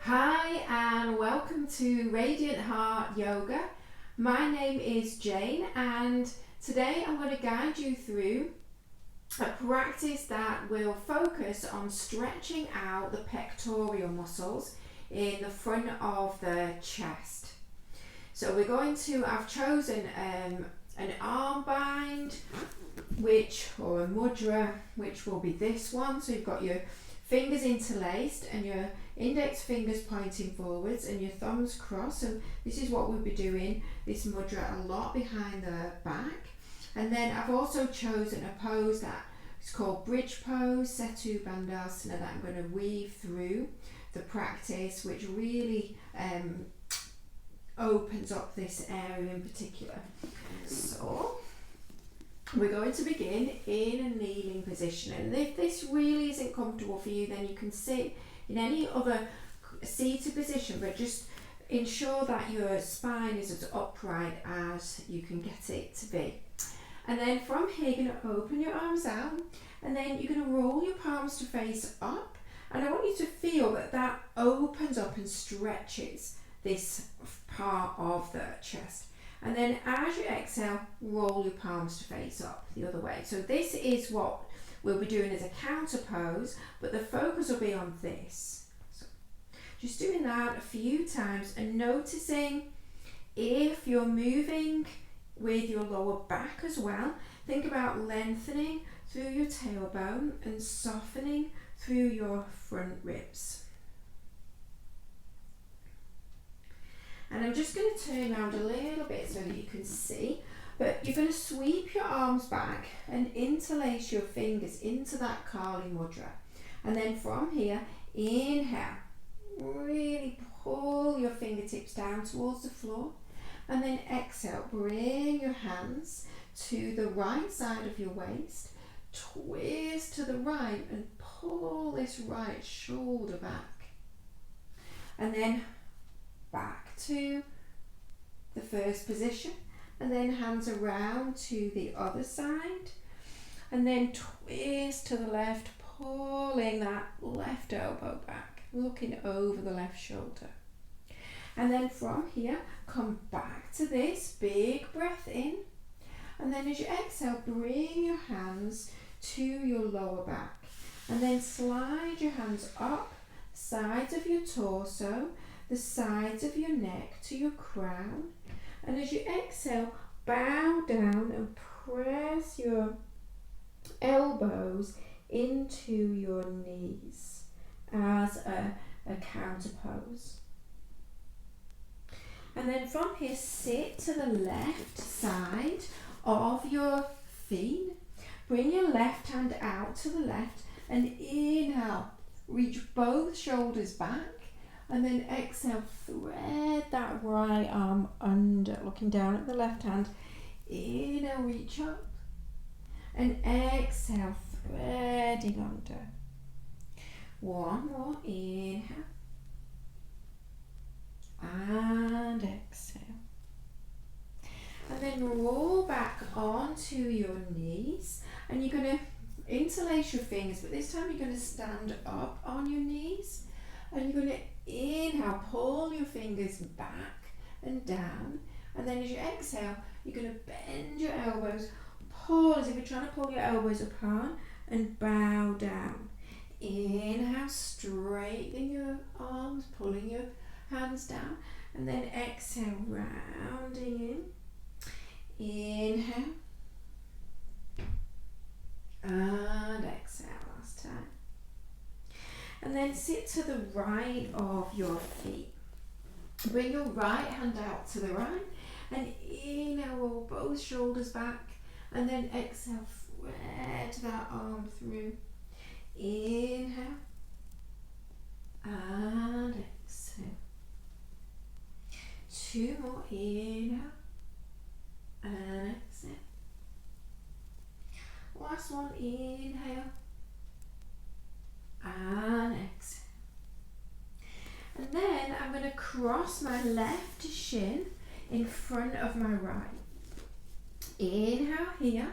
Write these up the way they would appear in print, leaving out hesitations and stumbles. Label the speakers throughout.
Speaker 1: Hi and welcome to Radiant Heart Yoga. My name is Jane and today I'm going to guide you through a practice that will focus on stretching out the pectoral muscles in the front of the chest. So we're going to, I've chosen an arm bind or a mudra, which will be this one. So you've got your fingers interlaced and your index fingers pointing forwards and your thumbs crossed. So this is what we'll be doing this mudra a lot behind the back. And then I've also chosen a pose that is called bridge pose, Setu Bandhasana, that I'm going to weave through the practice, which really opens up this area in particular. So we're going to begin in a kneeling position, and if this really isn't comfortable for you, then you can sit in any other seated position, but just ensure that your spine is as upright as you can get it to be. And then from here you're going to open your arms out, and then you're going to roll your palms to face up, and I want you to feel that that opens up and stretches this part of the chest. And then as you exhale, roll your palms to face up the other way. So this is what we'll be doing as a counter pose, but the focus will be on this. So just doing that a few times and noticing if you're moving with your lower back as well. Think about lengthening through your tailbone and softening through your front ribs. And I'm just going to turn around a little bit so that you can see, but you're going to sweep your arms back and interlace your fingers into that Kali Mudra. And then from here, inhale, really pull your fingertips down towards the floor. And then exhale, bring your hands to the right side of your waist, twist to the right and pull this right shoulder back. And then back to the first position, and then hands around to the other side, and then twist to the left, pulling that left elbow back, looking over the left shoulder. And then from here, come back to this, big breath in, and then as you exhale, bring your hands to your lower back, and then slide your hands up sides of your torso, the sides of your neck to your crown, and as you exhale, bow down and press your elbows into your knees as a counter pose. And then from here, sit to the left side of your feet, bring your left hand out to the left and inhale, reach both shoulders back. And then exhale, thread that right arm under, looking down at the left hand. Inhale, reach up. And exhale, threading under. One more, inhale. And exhale. And then roll back onto your knees. And you're going to interlace your fingers, but this time you're going to stand up on your knees. And you're going to inhale, pull your fingers back and down, and then as you exhale, you're going to bend your elbows, pull as if you're trying to pull your elbows apart, and bow down. Inhale, straighten your arms, pulling your hands down, and then exhale, rounding in. Inhale, and exhale, last time. And then sit to the right of your feet. Bring your right hand out to the right and inhale, roll both shoulders back, and then exhale, thread that arm through. Inhale and exhale. Two more, inhale and exhale. Last one, inhale and exhale. And then I'm going to cross my left shin in front of my right. Inhale here,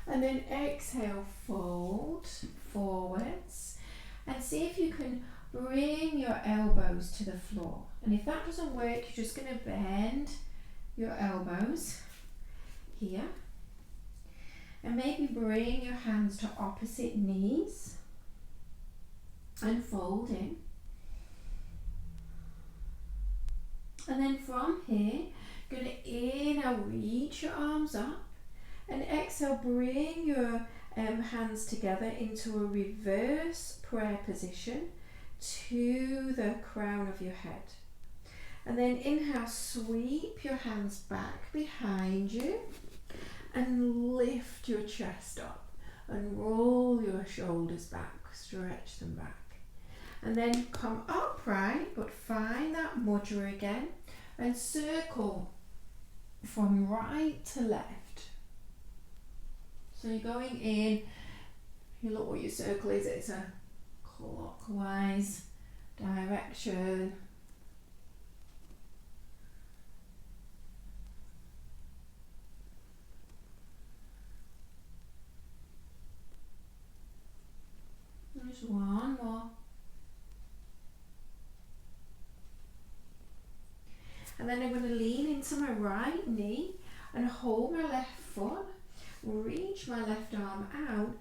Speaker 1: and then exhale, fold forwards, and see if you can bring your elbows to the floor. And if that doesn't work, you're just going to bend your elbows here. And maybe bring your hands to opposite knees and fold in. And then from here, you're going to inhale, reach your arms up, and exhale, bring your hands together into a reverse prayer position to the crown of your head. And then inhale, sweep your hands back behind you and lift your chest up and roll your shoulders back, stretch them back. And then come upright, but find that mudra again and circle from right to left. So you're going in, you look what your circle is, it's a clockwise direction. Just one more. And then I'm going to lean into my right knee and hold my left foot, reach my left arm out,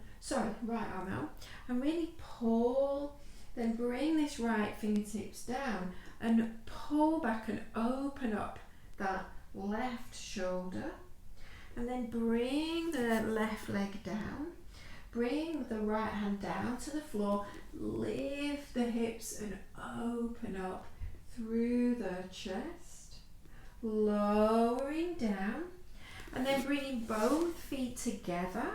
Speaker 1: right arm out, and really pull, then bring this right fingertips down and pull back and open up that left shoulder, and then bring the left leg down, bring the right hand down to the floor, lift the hips and open up through the chest, lowering down, and then bringing both feet together,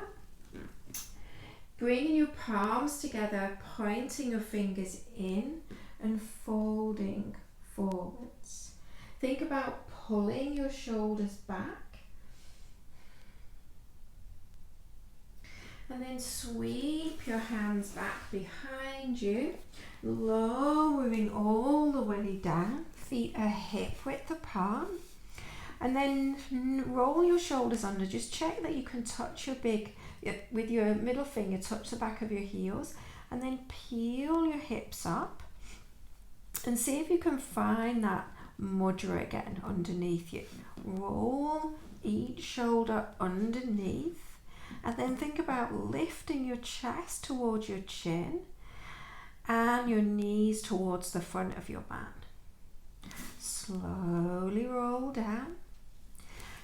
Speaker 1: bringing your palms together, pointing your fingers in and folding forwards. Think about pulling your shoulders back, and then sweep your hands back behind you, lowering all the way down, feet are hip width apart, and then roll your shoulders under. Just check that you can touch with your middle finger, touch the back of your heels, and then peel your hips up and see if you can find that mudra again underneath you. Roll each shoulder underneath, and then think about lifting your chest towards your chin and your knees towards the front of your mat. Slowly roll down,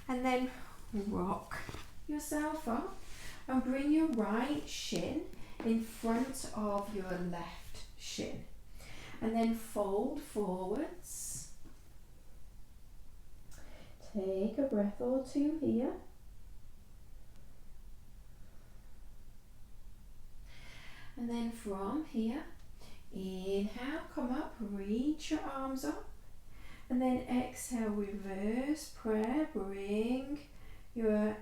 Speaker 1: and then rock yourself up and bring your right shin in front of your left shin, and then fold forwards. Take a breath or two here. And then from here, inhale, come up, reach your arms up, and then exhale, reverse prayer, bring the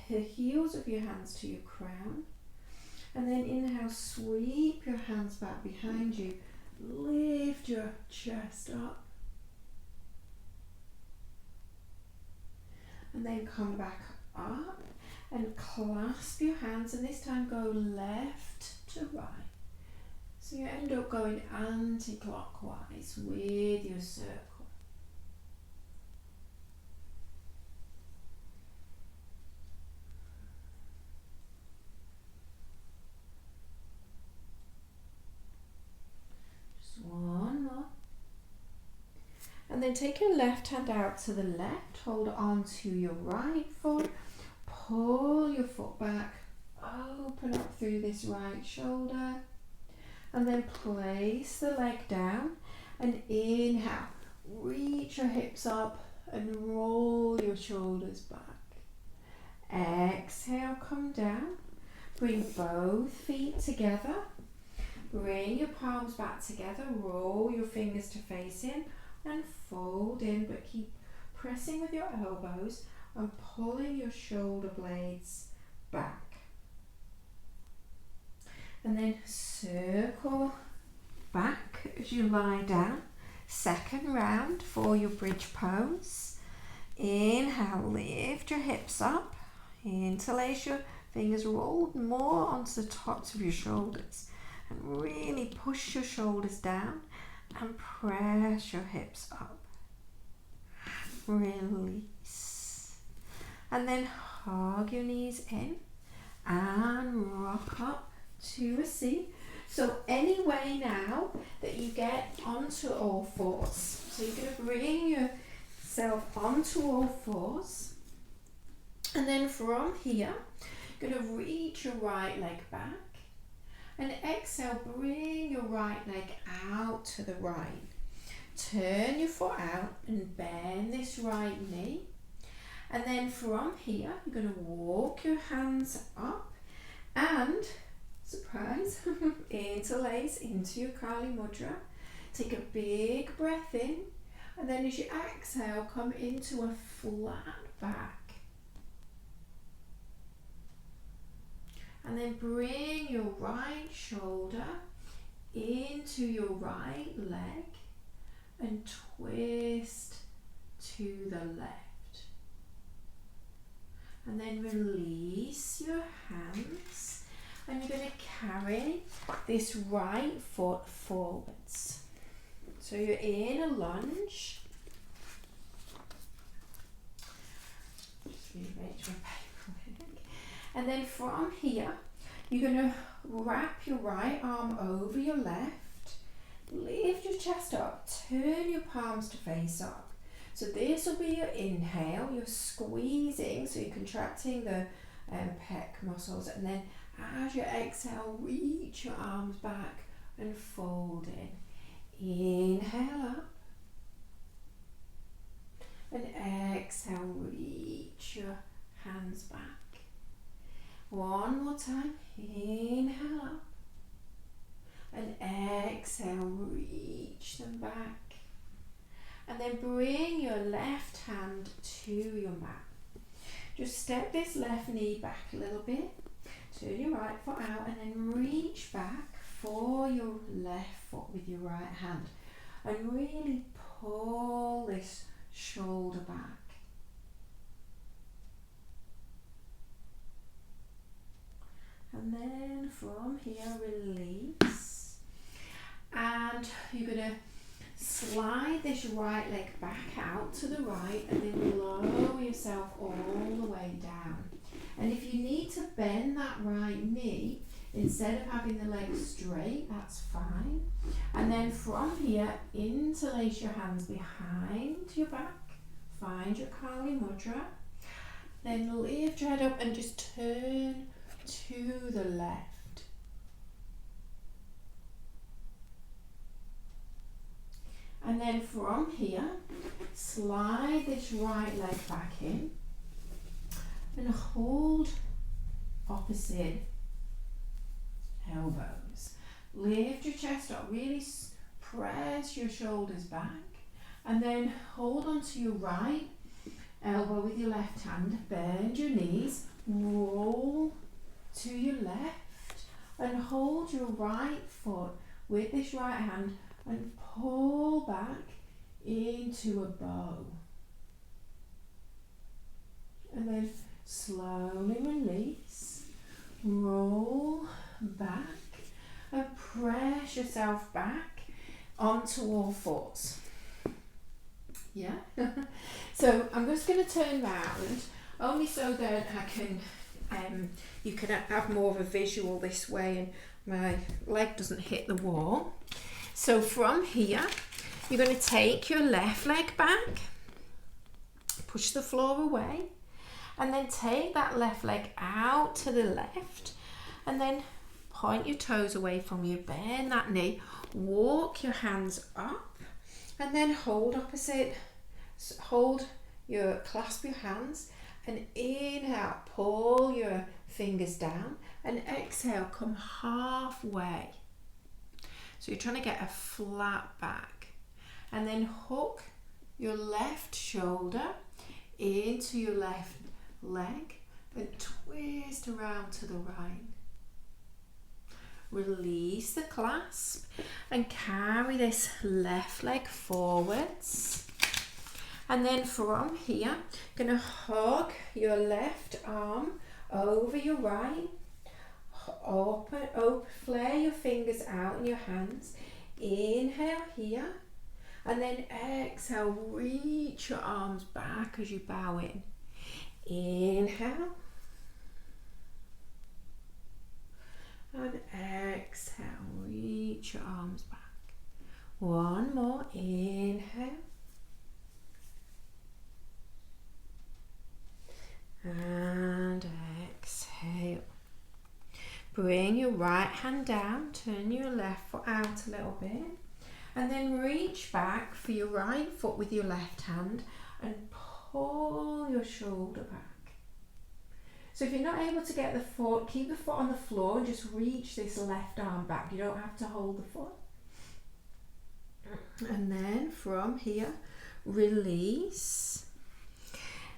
Speaker 1: heels of your hands to your crown, and then inhale, sweep your hands back behind you, lift your chest up, and then come back up and clasp your hands, and this time go left to right. So you end up going anti-clockwise with your circle. Just one more. And then take your left hand out to the left, hold on to your right foot, pull your foot back, open up through this right shoulder, and then place the leg down and inhale, reach your hips up and roll your shoulders back. Exhale, come down, bring both feet together, bring your palms back together, roll your fingers to face in and fold in, but keep pressing with your elbows and pulling your shoulder blades back. And then circle back as you lie down. Second round for your bridge pose. Inhale, lift your hips up. Interlace your fingers, roll more onto the tops of your shoulders. and really push your shoulders down and press your hips up. Release. And then hug your knees in and rock up to a seat. So any way now that you get onto all fours. So you're going to bring yourself onto all fours. And then from here, you're going to reach your right leg back. And exhale, bring your right leg out to the right. Turn your foot out and bend this right knee. And then from here, you're going to walk your hands up and, surprise, interlace into your Kali Mudra. Take a big breath in, and then as you exhale, come into a flat back. And then bring your right shoulder into your right leg and twist to the left. And then release your hands, and you're going to carry this right foot forwards. So you're in a lunge. Just rearrange my paperwork. And then from here, you're going to wrap your right arm over your left, lift your chest up, turn your palms to face up. So this will be your inhale, you're squeezing, so you're contracting the pec muscles, and then as you exhale, reach your arms back and fold in. Inhale up, and exhale, reach your hands back. One more time, inhale up, and exhale, reach them back. And then bring your left hand to your mat. Just step this left knee back a little bit, turn your right foot out, and then reach back for your left foot with your right hand. And really pull this shoulder back. And then from here, release. And you're going to slide this right leg back out to the right, and then lower yourself all the way down. And if you need to bend that right knee, instead of having the leg straight, that's fine. And then from here, interlace your hands behind your back. Find your Kali Mudra. Then lift your head up and just turn to the left. And then from here, slide this right leg back in and hold opposite elbows. Lift your chest up, really press your shoulders back, and then hold onto your right elbow with your left hand, bend your knees, roll to your left, and hold your right foot with this right hand and pull back into a bow. And then slowly release, roll back, and press yourself back onto all fours. Yeah? So I'm just going to turn round, only so that I can, you can have more of a visual this way and my leg doesn't hit the wall. So from here, you're going to take your left leg back, push the floor away, and then take that left leg out to the left, and then point your toes away from you, bend that knee, walk your hands up, and then clasp your hands, and inhale, pull your fingers down, and exhale, come halfway. So you're trying to get a flat back, and then hook your left shoulder into your left leg and twist around to the right. Release the clasp and carry this left leg forwards. And then from here, going to hug your left arm over your right. flare your fingers out in your hands. Inhale here. And then exhale, reach your arms back as you bow in. Inhale. And exhale, reach your arms back. One more, inhale. And exhale. Bring your right hand down, turn your left foot out a little bit. And then reach back for your right foot with your left hand and pull your shoulder back. So if you're not able to get the foot, keep the foot on the floor and just reach this left arm back. You don't have to hold the foot. And then from here, release.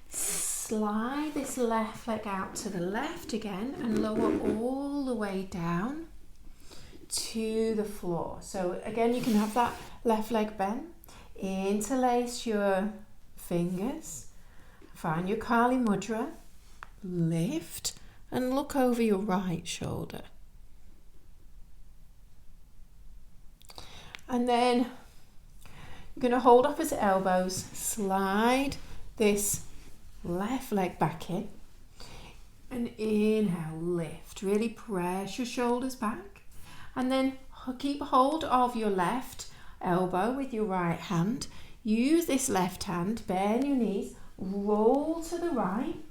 Speaker 1: Slide this left leg out to the left again and lower all the way down to the floor. So again, you can have that left leg bent. Interlace your fingers. Find your Kali mudra. Lift and look over your right shoulder. And then you're going to hold opposite elbows. Slide this left leg back in. And inhale, lift. Really press your shoulders back. And then keep hold of your left elbow with your right hand. Use this left hand, bend your knees, roll to the right.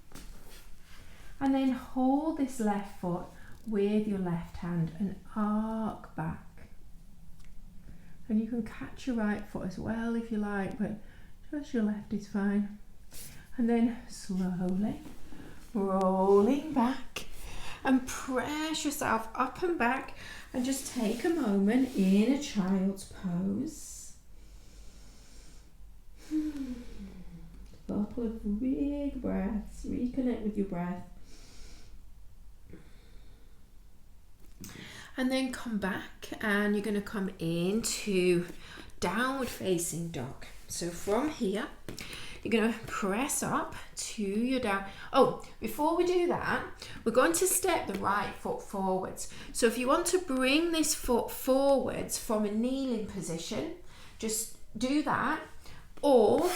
Speaker 1: And then hold this left foot with your left hand and arc back. And you can catch your right foot as well if you like, but just your left is fine. And then slowly rolling back and press yourself up and back and just take a moment in a child's pose. A couple of big breaths, reconnect with your breath. And then come back and you're going to come into downward facing dog. So from here, you're going to press up to your down. Oh, before we do that, we're going to step the right foot forwards. So if you want to bring this foot forwards from a kneeling position, just do that. Or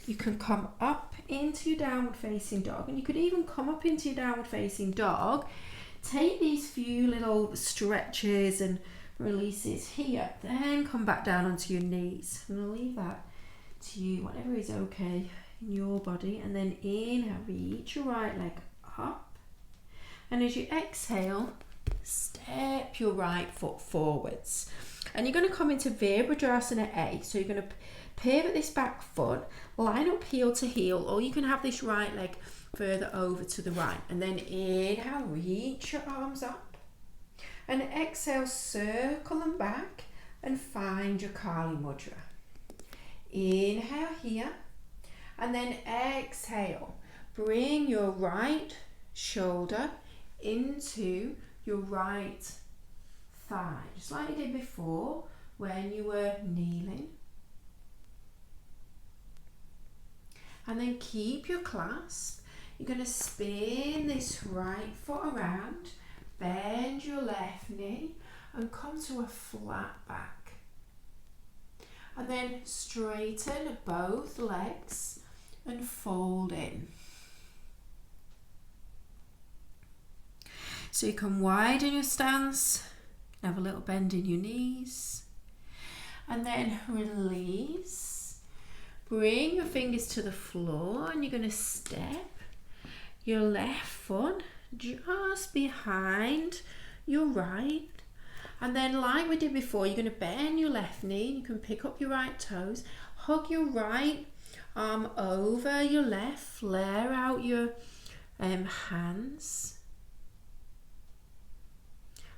Speaker 1: you can come up into your downward facing dog, and you could even come up into your downward facing dog. Take these few little stretches and releases here, then come back down onto your knees. I'm going to leave that to you, whatever is okay in your body. And then inhale, reach your right leg up. And as you exhale, step your right foot forwards. And you're going to come into Virabhadrasana A. So you're going to pivot this back foot, line up heel to heel, or you can have this right leg further over to the right. And then inhale, reach your arms up. And exhale, circle them back and find your Kali mudra. Inhale here. And then exhale, bring your right shoulder into your right thigh, just like you did before when you were kneeling. And then keep your clasp. You're going to spin this right foot around, bend your left knee and come to a flat back. And then straighten both legs and fold in. So you can widen your stance, have a little bend in your knees, and then release. Bring your fingers to the floor and you're going to step your left foot just behind your right. And then like we did before, you're going to bend your left knee. You can pick up your right toes, hug your right arm over your left, flare out your hands.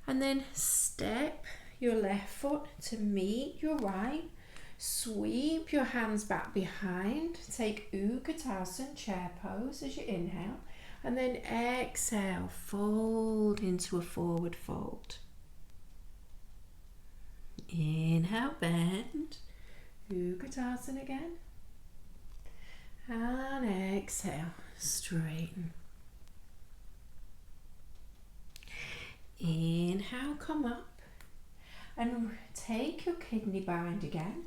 Speaker 1: And then step your left foot to meet your right. Sweep your hands back behind. Take Utkatasana, chair pose as you inhale. And then exhale, fold into a forward fold. Inhale, bend. Utkatasana again. And exhale, straighten. inhale, come up and take your kidney bind again.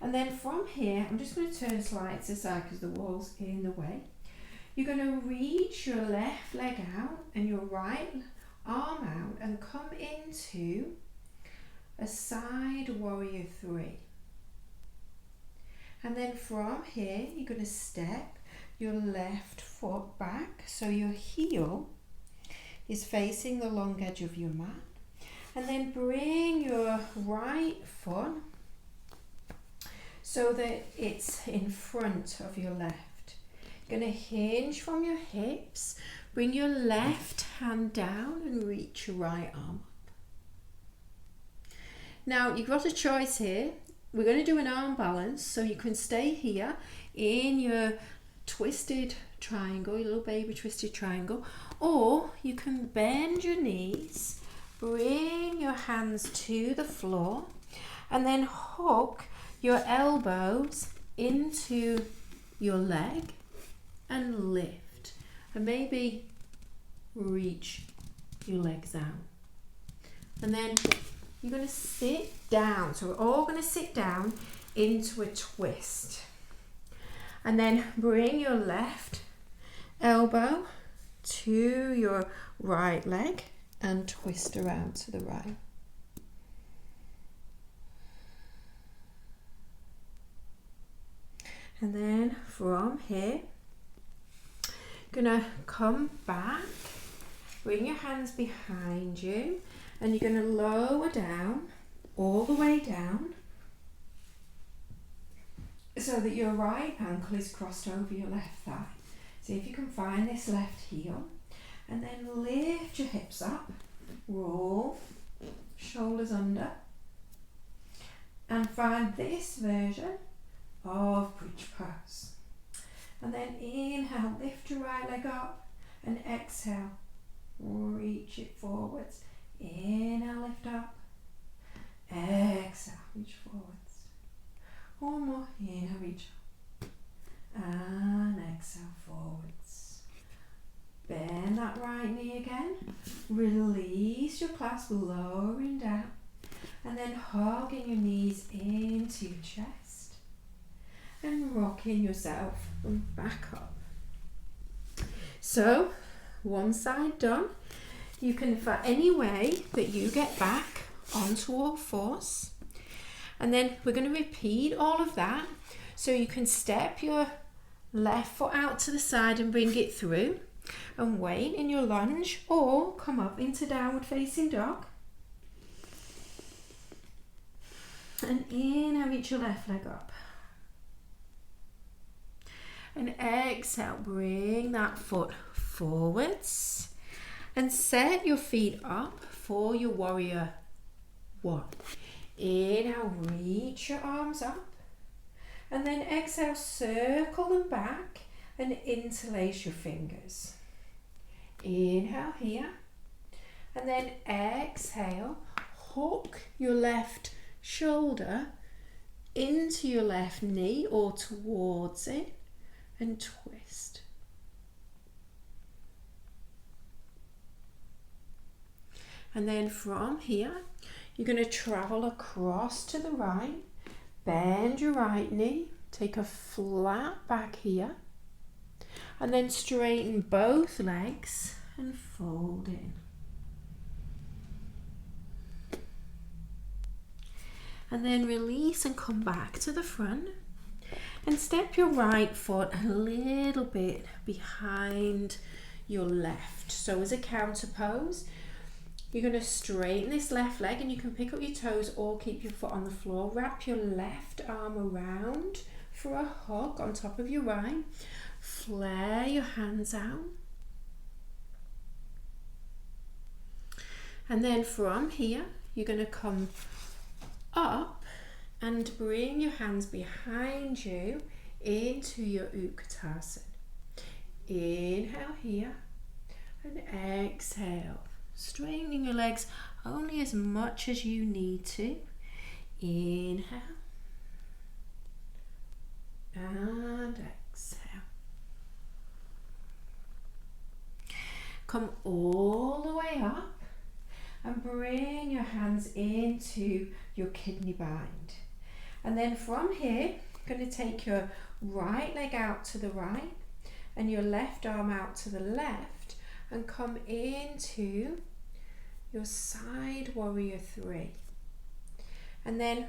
Speaker 1: And then from here, I'm just going to turn slightly to the side because the wall's in the way. You're going to reach your left leg out and your right arm out and come into a side warrior 3. And then from here, you're going to step your left foot back so your heel is facing the long edge of your mat. And then bring your right foot so that it's in front of your left. You're going to hinge from your hips, bring your left hand down and reach your right arm up. Now you've got a choice here. We're going to do an arm balance, so you can stay here in your twisted triangle, your little baby twisted triangle, or you can bend your knees, bring your hands to the floor, and then hook your elbows into your leg and lift, and maybe reach your legs out. And then you're going to sit down. So we're all going to sit down into a twist. And then bring your left elbow to your right leg and twist around to the right. And then from here, gonna come back, bring your hands behind you, and you're gonna lower down, all the way down, so that your right ankle is crossed over your left thigh. See if you can find this left heel, and then lift your hips up, roll, shoulders under, and find this version of bridge pose. And then inhale, lift your right leg up, and exhale, reach it forwards. Inhale, lift up, exhale, reach forwards. One more, inhale, reach up, and exhale, forwards. Bend that right knee again, release your clasp, lowering down, and then hugging your knees into your chest and rocking yourself back up. So, one side done. You can, for any way that you get back onto all fours, and then we're going to repeat all of that. So you can step your left foot out to the side and bring it through and wait in your lunge, or come up into downward facing dog. And inhale, reach your left leg up. And exhale, bring that foot forwards and set your feet up for your warrior 1. Inhale, reach your arms up, and then exhale, circle them back and interlace your fingers. Inhale here, and then exhale, hook your left shoulder into your left knee or towards it and twist. And then from here, you're going to travel across to the right, bend your right knee, take a flat back here, and then straighten both legs and fold in. And then release and come back to the front and step your right foot a little bit behind your left. So as a counter pose, you're going to straighten this left leg, and you can pick up your toes or keep your foot on the floor. Wrap your left arm around for a hug on top of your right. Flare your hands out. And then from here, you're going to come up and bring your hands behind you into your Utkatasana. Inhale here and exhale, straightening your legs only as much as you need to. Inhale and exhale. Come all the way up and bring your hands into your kidney bind. And then from here, you're going to take your right leg out to the right and your left arm out to the left and come into your side warrior 3. And then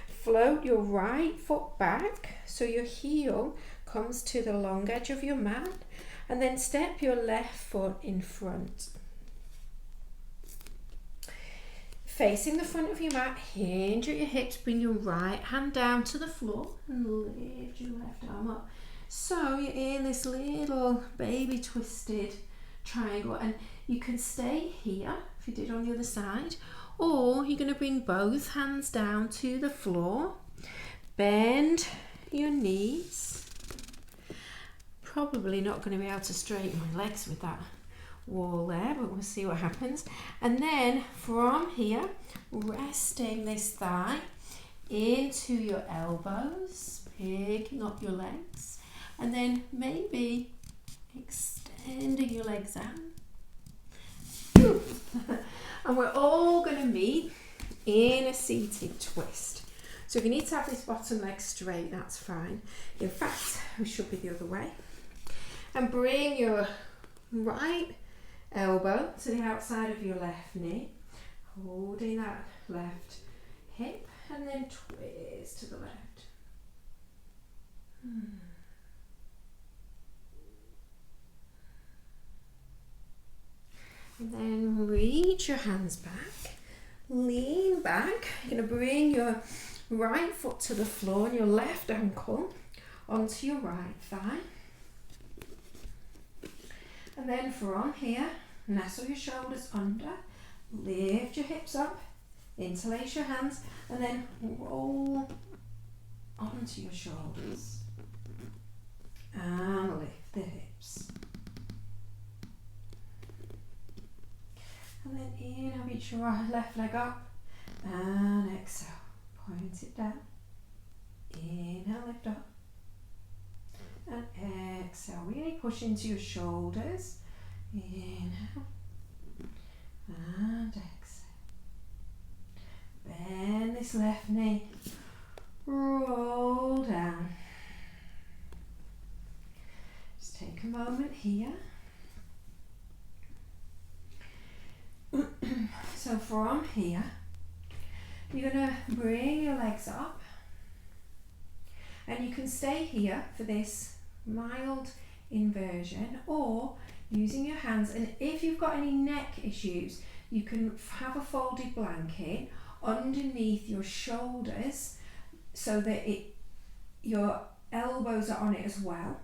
Speaker 1: float your right foot back so your heel comes to the long edge of your mat, and then step your left foot in front. Facing the front of your mat, hinge at your hips, bring your right hand down to the floor and lift your left arm up. So you're in this little baby twisted triangle, and you can stay here if you did on the other side, or you're going to bring both hands down to the floor, bend your knees. Probably not going to be able to straighten my legs with that wall there, but we'll see what happens. And then from here, resting this thigh into your elbows, picking up your legs, and then maybe extending your legs out. And we're all going to meet in a seated twist. So if you need to have this bottom leg straight, that's fine. In fact, we should be the other way. And bring your right elbow to the outside of your left knee, holding that left hip, and then twist to the left. And then reach your hands back, lean back. You're going to bring your right foot to the floor and your left ankle onto your right thigh. And then from here, nestle your shoulders under, lift your hips up, interlace your hands, and then roll onto your shoulders. And lift the hips. And then inhale, reach your left leg up, and exhale, point it down. Inhale, lift up, and exhale, really push into your shoulders. Inhale, and exhale. Bend this left knee, roll down. Just take a moment here. So from here, you're going to bring your legs up, and you can stay here for this mild inversion, or using your hands, and if you've got any neck issues, you can have a folded blanket underneath your shoulders so that your elbows are on it as well,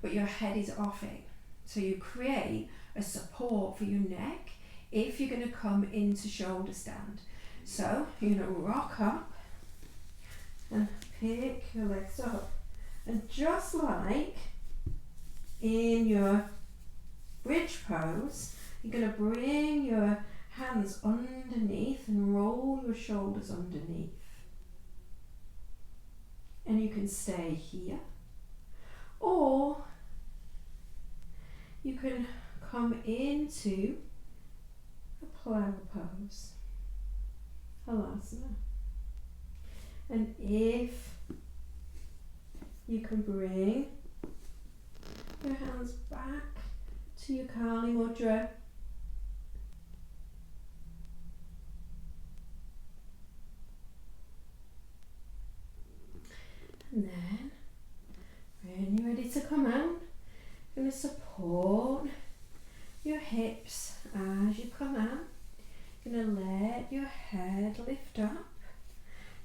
Speaker 1: but your head is off it. So you create a support for your neck if you're going to come into shoulder stand. So you're going to rock up and pick your legs up, and just like in your bridge pose, you're going to bring your hands underneath and roll your shoulders underneath. And you can stay here, or you can come into a plough pose, halasana. And if you can bring your hands back to your Kali mudra, and then when you're ready to come out, you're going to support your hips as you come out. You're going to let your head lift up.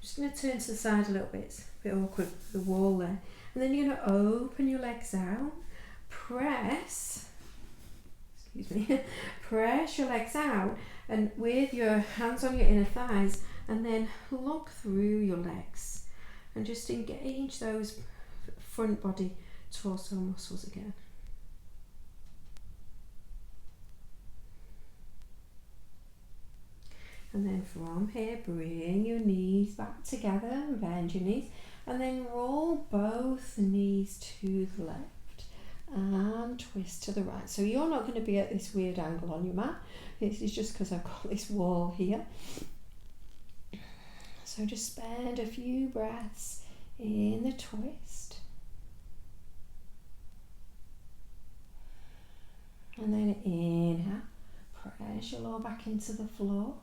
Speaker 1: Just going to turn to the side a little bit, it's a bit awkward with the wall there. And then you're going to open your legs out, press your legs out, and with your hands on your inner thighs, and then look through your legs and just engage those front body torso muscles again. And then from here, bring your knees back together and bend your knees, and then roll both knees to the left and twist to the right. So you're not going to be at this weird angle on your mat. This is just because I've got this wall here. So just spend a few breaths in the twist. And then inhale, press your lower back into the floor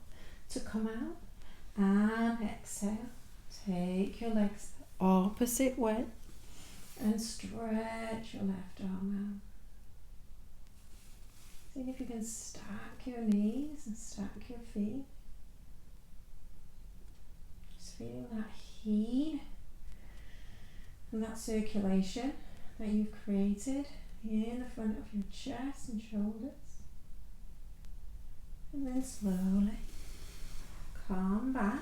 Speaker 1: to come out. And exhale, take your legs the opposite way and stretch your left arm out. See if you can stack your knees and stack your feet. Just feeling that heat and that circulation that you've created in the front of your chest and shoulders. And then slowly come back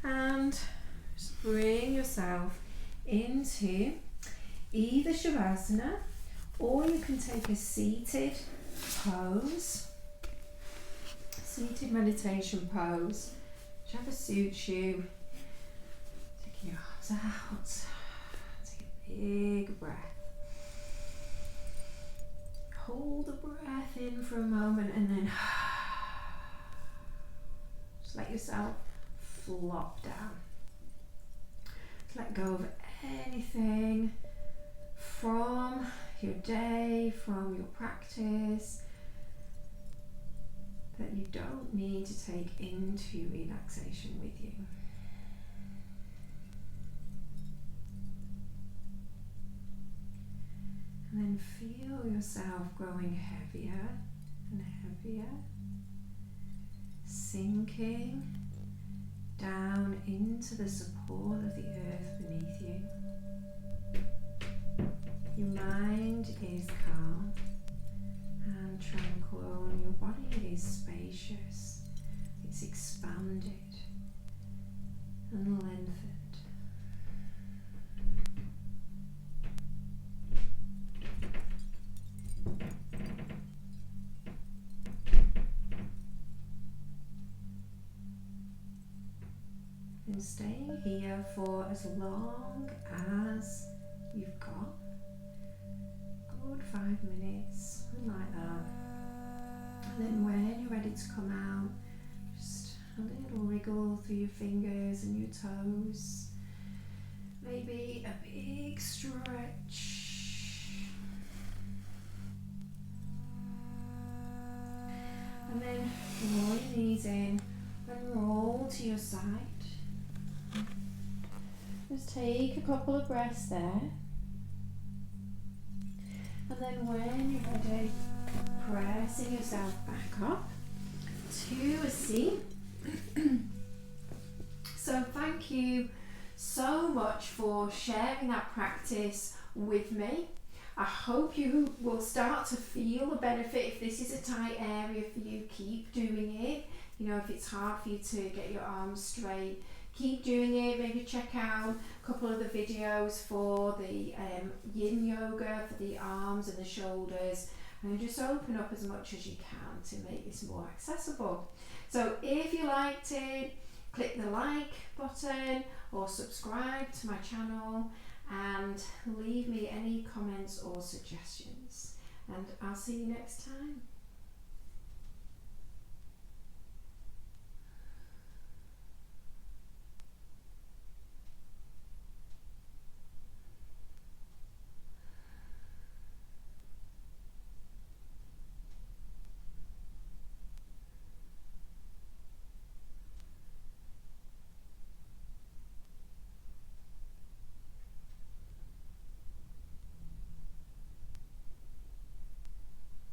Speaker 1: and just bring yourself into either Shavasana, or you can take a seated pose, seated meditation pose, whichever suits you. Take your arms out, take a big breath. Hold the breath in for a moment and then just let yourself flop down. Just let go of anything from your day, from your practice that you don't need to take into relaxation with you. And then feel yourself growing heavier and heavier, sinking down into the support of the earth beneath you. Your mind is calm and tranquil, and your body is spacious. It's expanded and lengthened. And staying here for as long as you've got. Good 5 minutes, something like that. And then when you're ready to come out, just a little wriggle through your fingers and your toes. Maybe a big stretch. And then roll your knees in and roll to your side. Just take a couple of breaths there. And then when you're ready, pressing yourself back up to a seat. So thank you so much for sharing that practice with me. I hope you will start to feel the benefit. If this is a tight area for you, keep doing it. You know, if it's hard for you to get your arms straight, keep doing it. Maybe check out a couple of the videos for the yin yoga for the arms and the shoulders, and just open up as much as you can to make this more accessible. So if you liked it, click the like button or subscribe to my channel and leave me any comments or suggestions, and I'll see you next time.